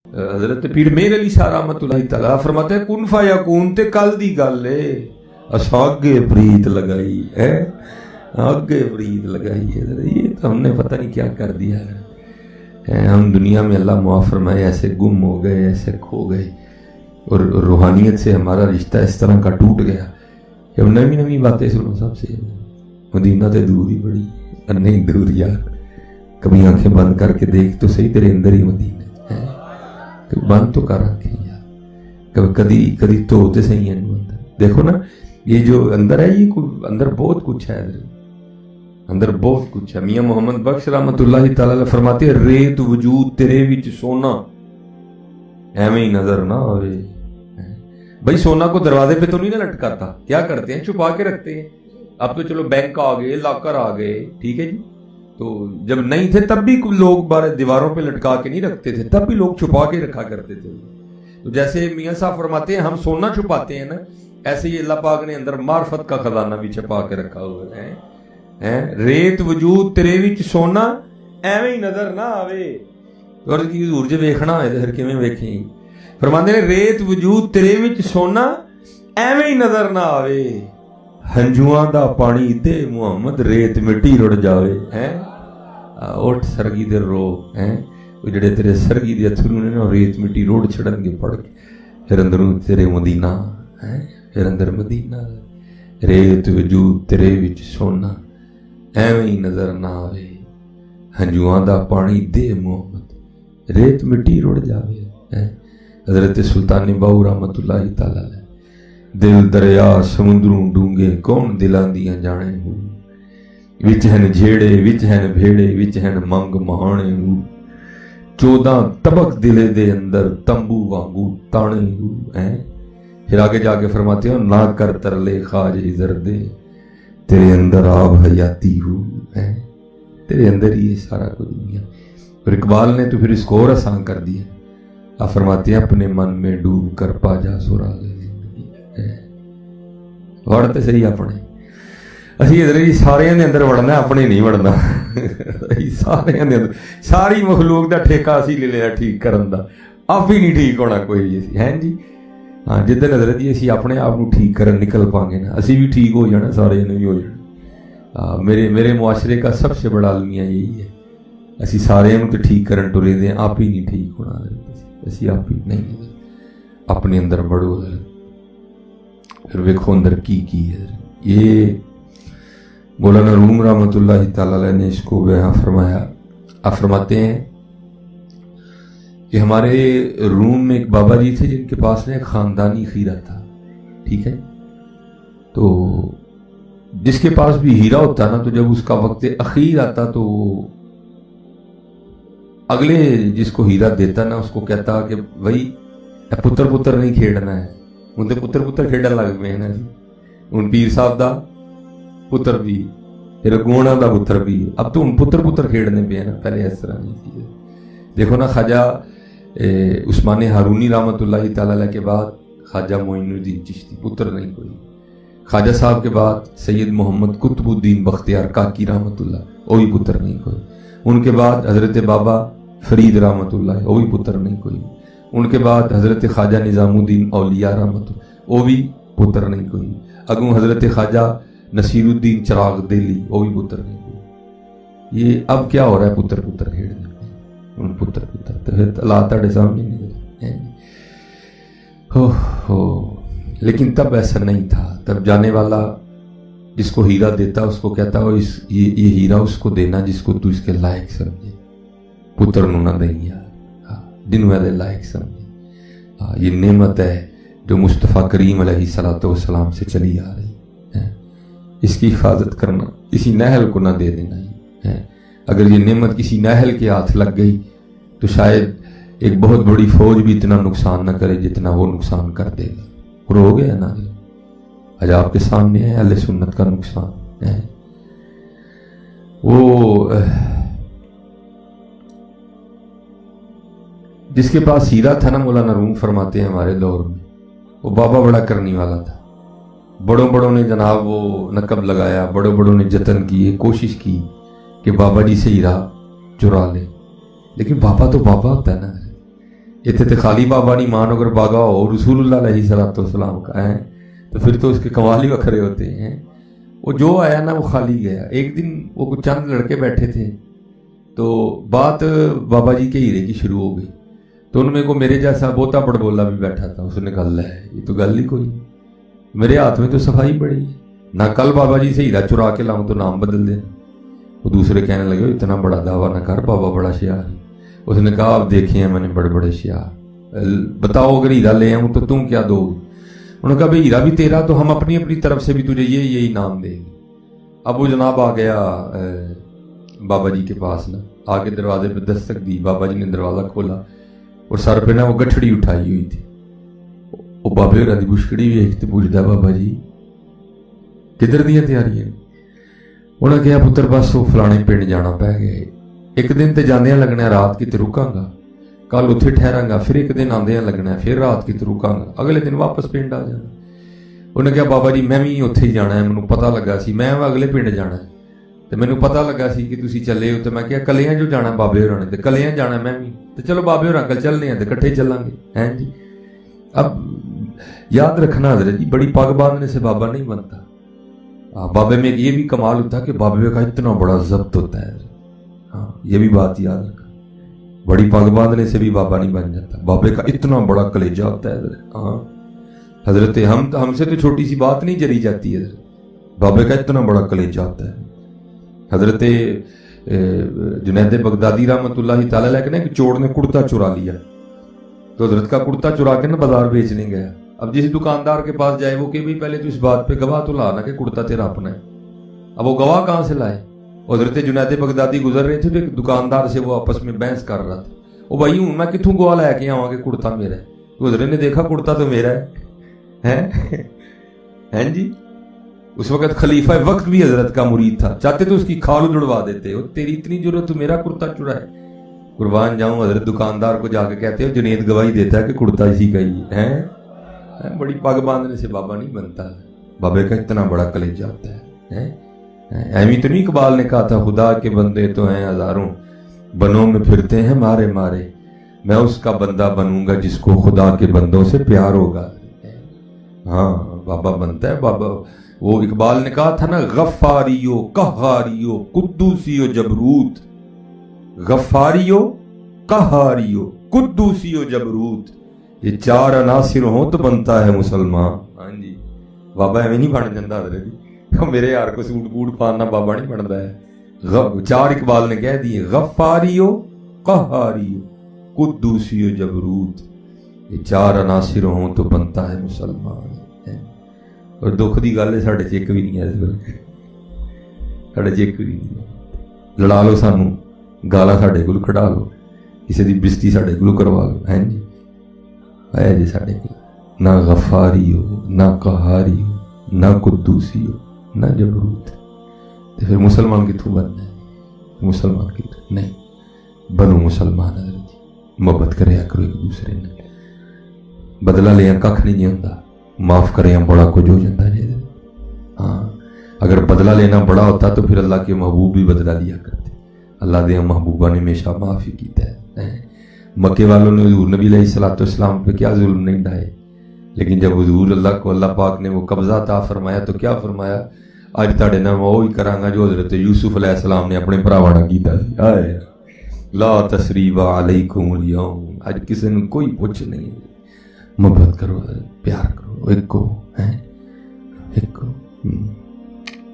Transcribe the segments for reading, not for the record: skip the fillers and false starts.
حضرت پیر میر علی شاہ رحمت اللہ تعالی فرماتے ہیں کن فیکون تے کل دی گل ہے اساں اگے پریت لگائی ہے، آگے پریت لگائی ہے، یہ تو ہم نے پتہ نہیں کیا کر دیا ہے۔ ہم دنیا میں اللہ معاف فرمائے ایسے گم ہو گئے، ایسے کھو گئے، اور روحانیت سے ہمارا رشتہ اس طرح کا ٹوٹ گیا کہ ہم نئی نئی باتیں سنو سب سے، مدینہ تے دور ہی بڑی، نہیں دور یار، کبھی آنکھیں بند کر کے دیکھ تو صحیح تیرے اندر ہی مدینہ ہے، بند تو کر رکھیں یار، کدی تو ہوتے صحیح ہیں اندر، دیکھو نا یہ جو اندر ہے، یہ اندر بہت کچھ ہے، اندر بہت کچھ ہے۔ میاں محمد بخش رحمت اللہ تعالی فرماتے ہیں ریت وجود تیرے وچ سونا ایویں ہی نظر نہ آوے۔ بھائی سونا کو دروازے پہ تو نہیں نہ لٹکاتا، کیا کرتے ہیں چھپا کے رکھتے ہیں۔ اب تو چلو بینک آ گئے، لاکر آ گئے، ٹھیک ہے جی، تو جب نہیں تھے تب بھی لوگ دیواروں پہ لٹکا کے نہیں رکھتے تھے، تب بھی لوگ چھپا کے رکھا کرتے تھے۔ تو جیسے میاں صاحب فرماتے ہیں ہم سونا چھپاتے ہیں نا، ایسے ہی اللہ پاک نے اندر معرفت کا خزانہ بھی چھپا کے رکھا ہوا ہے۔ ریت وجود تیرے وچ سونا ایویں ہی نظر نہ آوے، اور حضور جے ویکھنا ہوئے تے پھر کیویں ویکھیں؟ فرماندے نے ریت وجود تیرے وچ سونا ایویں ہی نظر نہ آوے، ہنجواں دا پانی دے محمد ریت مٹی رڑ جاوے۔ اٹھ سرگی دے رو، وہ جڑے تیرے سرگی دے اتھرو نے نا ریت مٹی روڑ چھڑن گے پڑ کے، پھر اندروں تیرے مدینہ، پھر اندر مدینہ، ریت وجود تیرے وچ سونا ایویں ہی نظر نہ آوے، ہنجواں دا پانی دے محمد ریت مٹی رڑ جاوے۔ حضرت سلطان باؤ رحمت اللہ تعالی علیہ دل دریا سمندروں ڈونگے کون دلاں دیاں جانے ہو، وچ ہن جھیڑے وچ ہن بھیڑے وچ ہن منگ مہانے ہو، 14 طبق دلے دے اندر تمبو وانگو تانے ہو۔ پھر آگے جا کے فرماتے ہیں نہ کر ترلے خواجہ زردے تیرے اندر آب حیاتی ہو، تیرے اندر ہی سارا کچھ دنیا۔ اور اقبال نے تو پھر اس کو اور آسان کر دیا، آپ فرماتے ہیں اپنے من میں ڈوب کر پا جا سراغ زندگی۔ وڑتے صحیح اپنے، اسی ادھر جی سارے دے اندر وڑنا، اپنے نہیں وڑنا، سارے دے اندر، ساری مخلوق دا ٹھیکہ اسی لے لیا ٹھیک کرن دا، آپ ہی نہیں ٹھیک ہونا کوئی جی ہے جی۔ ہاں جدھر حضرت جی اسی اپنے آپ کو ٹھیک کرن نکل پائیں گے نا، اسی بھی ٹھیک ہو جانا، سارے نے بھی ہو جانا۔ میرے معاشرے کا سب سے بڑا المیہ یہی ہے، اسی سارے تو ٹھیک کرن ٹرے دیں، آپ ہی نہیں ٹھیک ہونا، اسی آپ ہی نہیں، اپنے اندر بڑھو پھر ویکھو اندر کی ہے۔ یہ مولانا روم رحمت اللہ تعالی علیہ نے اس کو بیان فرمایا، آپ فرماتے ہیں کہ ہمارے روم میں ایک بابا جی تھے جن کے پاس میں ایک خاندانی خیرہ تھا، ٹھیک ہے، تو جس کے پاس بھی ہیرا ہوتا نا، تو جب اس کا وقت اخیر آتا تو اگلے جس کو ہیرا دیتا نا اس کو کہتا کہ بھائی پتر نہیں کھیڑنا ہے، ان دے پتر کھیڑن لگ پے نا، ان پیر صاحب دا پتر بھی، پھر گونا دا پتر بھی، اب تو ان پتر کھیڑنے پہ نا، پہلے اس طرح نہیں تھی۔ دیکھو نا خواجہ عثمان ہارونی رحمت اللہ تعالی علیہ کے بعد خواجہ معین الدین چشتی، پتر نہیں کوئی۔ خواجہ صاحب کے بعد سید محمد قطب الدین بختیار کاکی رحمت اللہ، وہ بھی پتر نہیں کوئی۔ ان کے بعد حضرت بابا فرید رحمت اللہ، وہ بھی پتر نہیں کوئی۔ ان کے بعد حضرت خواجہ نظام الدین اولیاء رحمت اللہ، وہ بھی پتر نہیں کوئی۔ اگوں حضرت خواجہ نصیر الدین چراغ دہلی، وہ بھی پتر نہیں کوئی۔ یہ اب کیا ہو رہا ہے؟ پتر کھیڑنے پتر تو پھر اللہ تاڑے سامنے نہیں۔ لیکن تب ایسا نہیں تھا، تب جانے والا جس کو ہیرا دیتا اس کو کہتا یہ ہیرا اس کو دینا جس کو تو اس کے لائق سمجھے، پتر نو نہ دیں یار، جن والے لائق سمجھے۔ یہ نعمت ہے جو مصطفیٰ کریم علیہ الصلوۃ والسلام سے چلی آ رہی ہے، اس کی حفاظت کرنا، کسی نہل کو نہ دے دینا ہے۔ اگر یہ نعمت کسی نہل کے ہاتھ لگ گئی تو شاید ایک بہت بڑی فوج بھی اتنا نقصان نہ کرے جتنا وہ نقصان کر دے گا، اور ہو گیا نا، آج آپ کے سامنے ہے اہل سنت کا نقصان ہے۔ وہ جس کے پاس ہیرا تھا نا، مولانا روم فرماتے ہیں ہمارے دور میں وہ بابا بڑا کرنے والا تھا، بڑوں نے جناب وہ نقب لگایا، بڑوں نے جتن کیے، کوشش کی کہ بابا جی سے ہیرا چرا لے، لیکن بابا تو بابا ہوتا ہے نا، इतने तो खाली बाबा नहीं, मान अगर बागा हो रसूलुल्लाह अलैहिस्सलाम का है तो फिर तो उसके कमाल ही वखरे होते हैं। वो जो आया ना वो खाली गया। एक दिन वो कुछ चंद लड़के बैठे थे तो बात बाबा जी के हीरे की शुरू हो गई। तो उनमें को मेरे जैसा बोता बड़बोला भी बैठा था। उसने गल है, ये तो गल ही कोई, मेरे हाथ में तो सफाई बड़ी है ना, कल बाबा जी से हीरा चुरा के लाऊं तो नाम बदल देना। वो दूसरे कहने लगे इतना बड़ा दावा ना कर, बाबा बड़ा शियार है। उसने कहा आप देखे हैं मैंने बड़े बड़े शियार, बताओ अगर हीरा ले आऊं तो तुम क्या दोगे? उन्होंने कहा भाई हीरा भी तेरा, तो हम अपनी अपनी तरफ से भी तुझे यही नाम देंगे। अब वो जनाब आ गया बाबा जी के पास ना, आगे दरवाजे पे दस्तक दी, बाबा जी ने दरवाजा खोला और सर पे ना वो गठड़ी उठाई हुई थी। वो बाबे होरां दी बुछकड़ी वेख पूछदा बाबा जी किधर दियां तैयारियां? उन्हें कहा पुत्र बस वो फलाने पिंड जाना पै गया, एक दिन तो जांदियां लगना, रात किते रुकांगा, कल उत्थे ठहरांगा, फिर एक दिन आंदियां लगना, फिर रात किते रुकांगा, अगले दिन वापस पिंड आ जाना। उन्हें कहा बाबा जी मैं भी उत्थे ही जाना है, मैनूं पता लगा सी मैं अगले पिंड जाना है, तो मैनूं पता लगा सी कि तुसीं चले हो। तो मैं कहा कलियां जो जाना बाबे होरां ने, तो कलियां जाना मैं भी, तो चलो बाबे होरां कल चलने हैं, तो इकट्ठे चलांगे हैं जी। अब याद रखना हज़रत जी, बड़ी पग बांधने से बाबा नहीं बनता। बाबे में ये भी कमाल होता है कि बाबे का इतना बड़ा जब्त होता है। हाँ, ये भी बात याद रखना, बड़ी पग बांधने से भी बाबा नहीं बन जाता, बाबे का इतना बड़ा कलेजा होता है। हाँ हजरत, हमसे तो छोटी सी बात नहीं जरी जाती है, बाबे का इतना बड़ा कलेजा होता है। हजरत जुनैद बगदादी रहमतुल्लाह तआला अलैह ने एक चोर ने कुर्ता चुरा लिया, तो हजरत का कुर्ता चुरा के ना बाजार बेचने गया। अब जिस दुकानदार के पास जाए वो कि भाई पहले तो इस बात पे गवाह तो लाना कि कुर्ता तेरा अपना है। अब वो गवाह कहाँ से लाए? हजरत जुनैद बगदादी गुजर रहे थे तो एक दुकानदार से वो आपस में बहस कर रहा था। वो भाई हूं मैं कितों गवाह लैके आवा कि कुर्ता मेरा है? तो हजरत ने देखा कुर्ता तो मेरा है जी। उस वक्त खलीफा वक्त भी हजरत का मुरीद था, चाहते तो उसकी खाल उड़वा देते हो, तेरी इतनी जरूरत तो मेरा कुर्ता चुरा है। कुर्बान जाऊं, हजरत दुकानदार को जाके कहते हो जुनेद गवाही देता है कि कुर्ता इसी का ही है। बड़ी पग बांधने से बाबा नहीं बनता, बाबे का इतना बड़ा कलेजा होता है। ऐमी तो नहीं इकबाल ने कहा था खुदा के बंदे तो हैं हजारों, बनों में फिरते हैं मारे मारे, मैं उसका बंदा बनूंगा जिसको खुदा के बंदों से प्यार होगा। हाँ बाबा बनता है बाबा। वो इकबाल ने कहा था ना, गफ्फारियो कहारियो कुद्दूसियो जबरूत, गफ्फारियो कहारियो कुद्दूसियो जबरूत, ये चार अनासिर हो तो बनता है मुसलमान। हाँ जी, बाबा एवं नहीं बन जाता जी, मेरे यार को सूट बूट पाना बाबा नहीं बनता है। चार इकबाल ने कह दिए, गफ्फारियो कहारियो कुद्दूसियो जबरूत, ये चार अनासिर हो तो बनता है मुसलमान। और दुख की गल है साढ़े च एक भी नहीं है, इस वेले साढ़े च एक भी नहीं है। लड़ा लो सानू, गाला साढ़े कोल कढ़ा लो, किसी की बिस्ती साढ़े कोल करवा लो, हैं जी है जी साढ़े को ना गफ्फारी हो ना कहारी हो ना कुद्दूसी हो ना जबरूत, तो फिर मुसलमान कितों बनना है? मुसलमान कितों नहीं बनो मुसलमान। मोहब्बत करे करो एक दूसरे ने, बदला लिया कख नहीं होता, माफ करे बड़ा कुछ हो जाता है। हाँ अगर बदला लेना बड़ा होता तो फिर अल्लाह के महबूब भी बदला लिया करते। अल्लाह के महबूबा ने हमेशा माफ ही किया है। मक्के वालों ने हुजूर नबी अलैहिस्सलाम पे क्या जुल्म नहीं ढाए, लेकिन जब हुजूर अल्लाह को अल्लाह पाक ने वो कब्जा ता फरमाया तो क्या फरमाया, अज तुहाडे नाल मैं वही करांगा जो हजरत यूसुफ अलैहिस्सलाम ने अपने भरावां नाल कीता सी। हाय ला तसरीबा अलैकुम अल-यौम, आज किसी ने कोई पुछ नहीं। मोहब्बत करो, प्यार करो, एक को है एक को।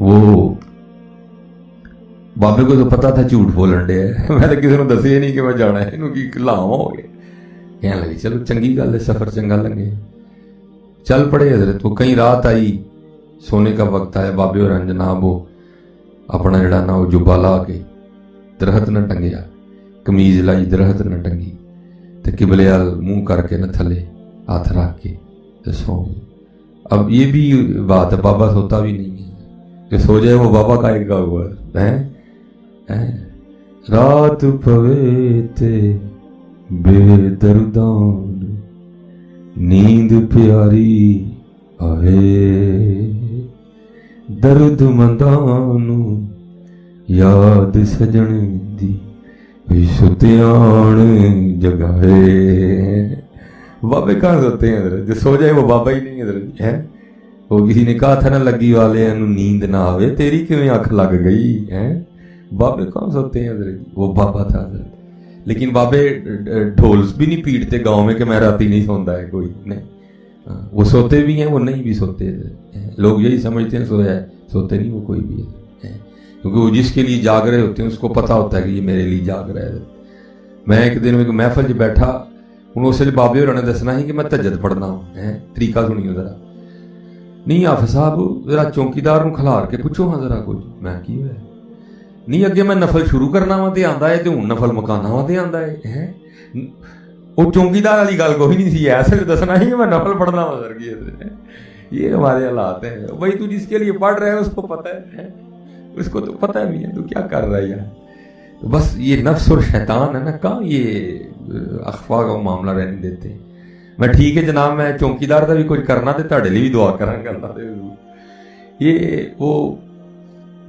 वो बाबे को तो पता था झूठ बोलन डे, मैं तो किसी को दसे ही नहीं कि मैं जाना है, इनू की लावा हो गए। कहने लगे चलो चंगी गल है, सफर चंगा लगे, चल पड़े हजरत। वो कहीं रात आई, सोने का वक्त आया, बाबे और जनाब वो अपना जड़ा ना वो जुब्बा ला के दरख्त न टंगिया, कमीज लाई दरख्त न टंगी, तो किबले वाल मुंह करके न थले हाथ रख के तो सो। अब ये भी बात है, बाबा सोता भी नहीं है, कि सो जाए वो बाबा का एक हुआ है। रात पवे ते बेदर्दान, नींद प्यारी आवे, दर्द मंदानू याद सजन दी सुतियान जगाए। बाबे कहाँ सोते हैं हजरत? जो सो जाए वो बाबा ही नहीं हजरत है। वो किसी ने कहा था ना लगी वाले नींद ना आवे, तेरी किवें अख लग गई है। बाबे कहाँ सोते हैं हजरत? वो बाबा था हजरत। लेकिन बाबे ढोल भी नहीं पीटते गांव में कि मैं राती नहीं सोता है कोई नहीं। वो सोते भी हैं, वो नहीं भी सोते हैं। लोग यही समझते हैं सोया है, सोते नहीं वो कोई भी है। क्योंकि वो जिसके लिए जाग रहे होते हैं उसको पता होता है कि ये मेरे लिए जाग रहा है। मैं एक दिन एक महफल च बैठा, हूँ उस वे बाबे होर ने दसना ही कि मैं तजद पढ़ना है। तरीका सुनियो जरा। नहीं हाफिज साहब जरा चौकीदार नूं खिलार के पुछो हाँ जरा कुछ। मैं की होया? नहीं अगे मैं नफल शुरू करना वा ते आंदा है, ते हुण नफल मुकाना वा ते आंदा है। वो चौकीदार वाली गल कोई नहीं थी, ऐसे दसना ही कि मैं नफल पढ़ना वा सर की। ये हमारे हालात हैं भाई। तू जिसके लिए पढ़ रहा है उसको पता है, उसको तो पता भी है तू क्या कर रहा है यार। तो बस ये नफ्स और शैतान है ना, कहाँ ये अखफा का मामला रहने देते। मैं ठीक है जनाब, मैं चौकीदार का भी कुछ करना तो तुहाडे लिए भी दुआ करांगा अल्लाह दे। ये वो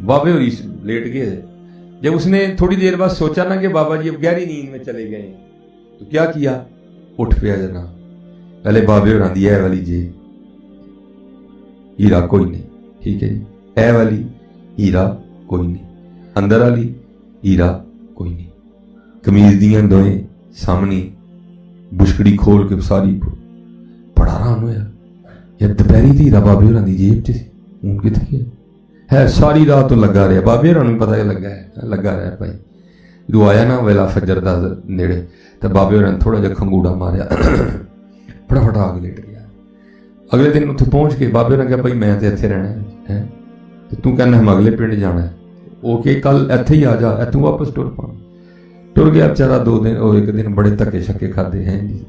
बाबे होरी लेट गए। जब उसने थोड़ी देर बाद सोचा ना कि बाबा जी अब गहरी नींद में चले गए, तो क्या किया? उठ पिया जनाब। पहले बाबे होरां दी ए वाली जे हीरा कोई नहीं, ठीक है जी। ए वाली हीरा कोई नहीं, अंदर वाली हीरा कोई नहीं। कमीज दियां दोएं सामने बुशकड़ी खोल के सारी। बड़ा हैरान होया यार, दोपहरी दी हीरा बाबे होरां दी जेब च सी, हूं कित्थे है? सारी रात तो लगा रहा। बाबे होरां नूं पता लगा है, लगा रहा भाई। जो आया ना वेला फजर दा नेड़े, तो बाबे होरां ने थोड़ा जिहा खंगूड़ा मारिया, फटाफट आके लेट गया। अगले दिन उत्थे पहुंच के बाबे होरां कहा भाई मैं तो इत्थे रहना है, तो तू कहना हम अगले पिंड जाना है। ओके कल इत्थे ही आ जा, इत्थों वापस टुर गया बेचारा। 2 दिन और 1 दिन बड़े धक्के शक्के खाते हैं जी।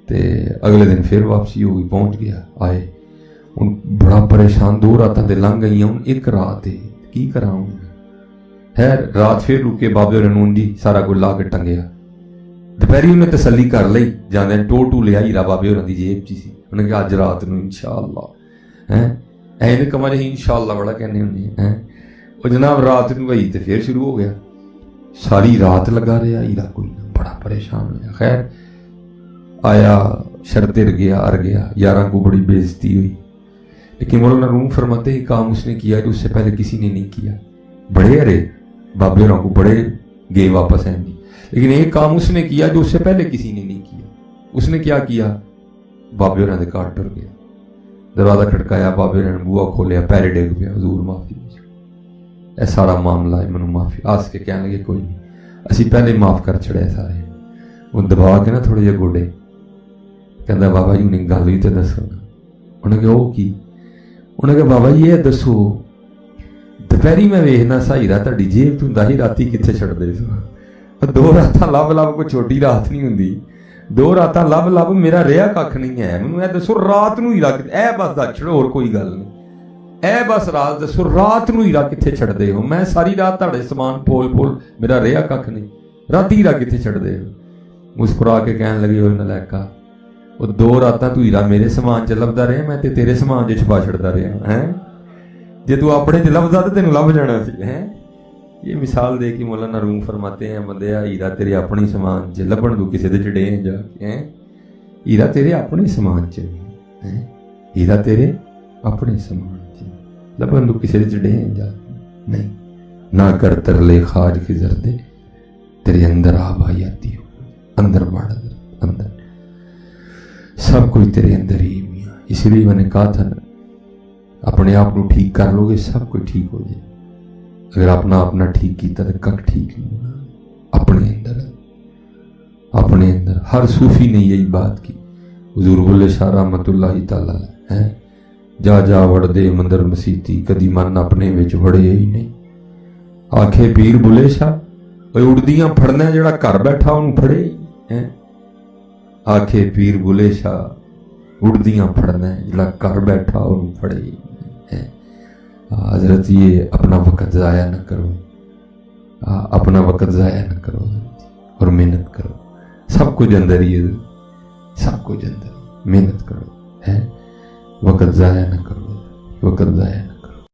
ते अगले दिन फिर वापसी हो गई, पहुंच गया। आए हूँ बड़ा परेशान, 2 रातां ते लंघ गई हूँ, 1 रात है की करा हूँ है। रात फिर रुके, बाबे होरां नूं जी सारा कुछ ला के टंगया। दोपहरी उन्हें तसली कर ली, जांदे टू लिया हीरा बाबे होरां दी जेब च सी। उन्हें कहा अज रात नूं इंशाअल्लाह है। ऐ कमा जी इंशाअल्लाह बड़ा कहने होंगे हैं। वो जनाब रात नूं वही तो फिर शुरू हो गया, सारी रात लगा रहा हीरा कोई ना। बड़ा परेशान होया। खैर आया, शर्त अर गया। यारां को बड़ी बेइज्जती हुई। लेकिन मौलाना रूम फरमाते ही काम उसने किया जो उससे पहले किसी ने नहीं किया। बड़े अरे बाबे होरां को बड़े गए वापस हैं जी, लेकिन एक काम उसने किया जो उससे पहले किसी ने नहीं किया। उसने क्या किया? बाबे होरां दे घर टुर गया, दरवाजा खड़काया, बाबे होरां ने बूहा खोलिया, पैरे डिग पिया, हुजूर माफी ए सारा मामला है, मैनूं माफी। हस के कहण लगे कोई नहीं, असीं पहले माफ कर छड़िया सारे। वो दबा के ना थोड़े जे गोडे, कहंदा बाबा जी उन्हें गल ही तो दसो। उन्हें कहा वो की? उन्हें कहा बाबा जी ये दसो, दोपहरी मैं वेखना हीरा तुहाडी जेब च हुंदा ही, राती कित्थे छड्डदे सो? 2 रातां लभ कोई छोटी रात नहीं हुंदी। 2 रातां लभ मेरा रिहा कख नहीं है। मैनूं ए दसो रात नूं हीरा ए बस दस छड़ो, होर कोई गल नहीं। ए बस रात दसो रात नूं हीरा कित्थे छड्डदे हो? मैं सारी रात तुहाडे समान पोल मेरा रिहा कख नहीं, राती हीरा कित्थे छड्डदे हो? मुस्कुरा के कहण लगे होए नलैका, वो 2 रातां तू हीरा मेरे समान च लभदा रहा, मैं ते तेरे समान च छुपा छड़दा रहा है। जे तू अपने च लभदा तो तेनों लभ जाना सी है। ये मिसाल दे के मौलाना रूम फरमाते हैं बंदे हीरा तेरे अपने समान च लभण तू किसी दे च डे जाके है। हीरा तेरे अपने समान च है, हीरा तेरे अपने समान च लभण तू किसी दे च डे जा नहीं। ना कर तरले खाज की जर्दे, तेरे अंदर आबाई आती हो, अंदर बाढ़ अंदर सब कुछ तेरे अंदर ही मियां। इसलिए मैंने कहा था ना, अपने आप को ठीक कर लोगे सब कुछ ठीक हो जाए। अगर अपना ठीक किया तो कख ठीक नहीं होना। अपने अंदर हर सूफी ने यही बात की। हुजूर बुल्ले शाह रहमतुल्लाहि तआला है, जा वड़दे मंदिर मसीती, कदी मन अपने विच वड़े ही नहीं। आखे पीर बुल्ले शाह उड़दियां फड़ना जड़ा घर बैठा उन्होंने फड़े है। आखे पीर बुल्ले शाह उड़दियां फड़ना जड़ा घर बैठा उन्होंने फड़े है। हजरत ये अपना वक्त ज़ाया न करो, अपना वक्त ज़ाया न करो और मेहनत करो। सब कुछ अंदर ही है, सब कुछ अंदर, मेहनत करो है। वक्त ज़ाया न करो, वक्त ज़ाया न करो।